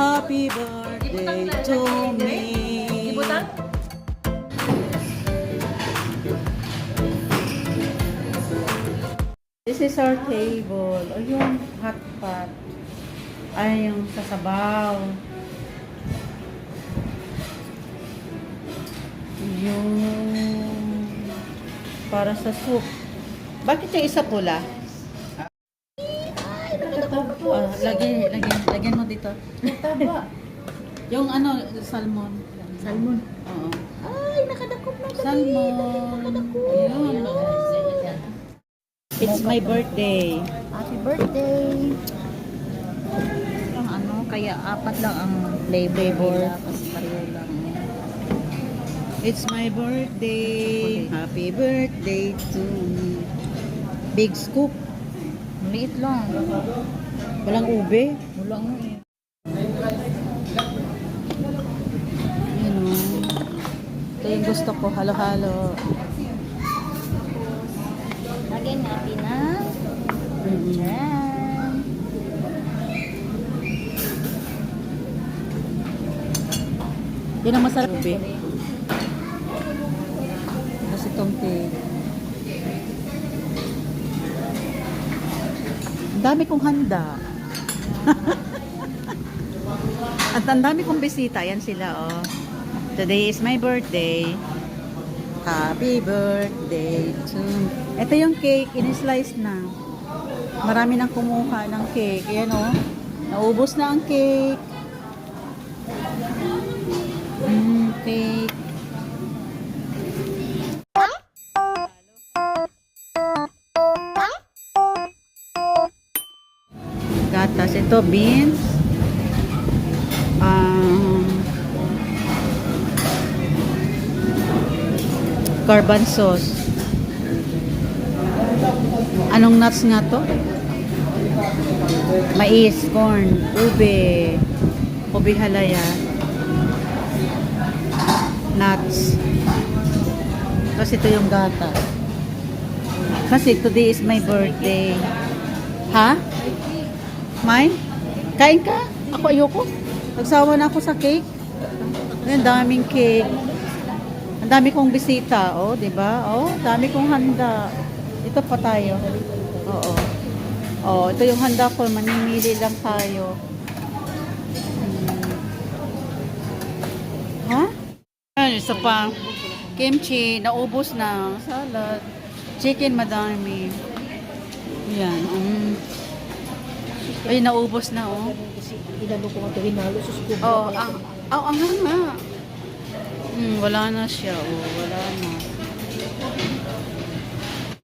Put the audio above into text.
Happy birthday to me. Ibutang? This is our table. O yung hot pot. Ay, yung sasabaw. Yung para sa soup. Bakit yung isa pula? Lagyan mo dito. Taba. Yung ano, salmon. Salmon. Oo. Ay, nakadakop na kami. Salmon. Ayun. It's my birthday. Happy birthday. Ang ano, kaya apat lang ang flavor. Kasi pareho lang. It's my birthday. Happy birthday to me. Big scoop. Maliit lang. Walang ube. Wala nga eh. Yun o. Ito yung gusto ko. Halo-halo. Lagyan natin na. Mm-hmm. Yan. Yun ang masarap ube. Kasi itong cake. Ang dami kong handa. At ang dami kong bisita. Yan sila, oh. Today is my birthday. Happy birthday to me. Ito yung cake. In-slice na. Marami nang kumuha ng cake. Ayan, oh. Naubos na ang cake. Cake. Gatas. Ito, beans. Carbon sauce. Anong nuts nga to? Mais, corn, ube, ube halaya, nuts. Kasi ito yung gatas. Kasi today is my birthday. Ha? Mine? Kain ka? Ako ayoko. Nagsawa na ako sa cake. Ang daming cake. Ang dami kong bisita, oh, 'di ba? Oh, dami kong handa. Ito pa tayo. Oo. Oh, ito yung handa ko, mamimili lang tayo. Ha? Ay, isa pa. Kimchi, naubos na. Salad. Chicken, madami. Yan. Ay, naubos na, oh. Inano ko nga ito, hinalo sa scoop. Oh, ang nga. Wala na siya, oh. Wala na.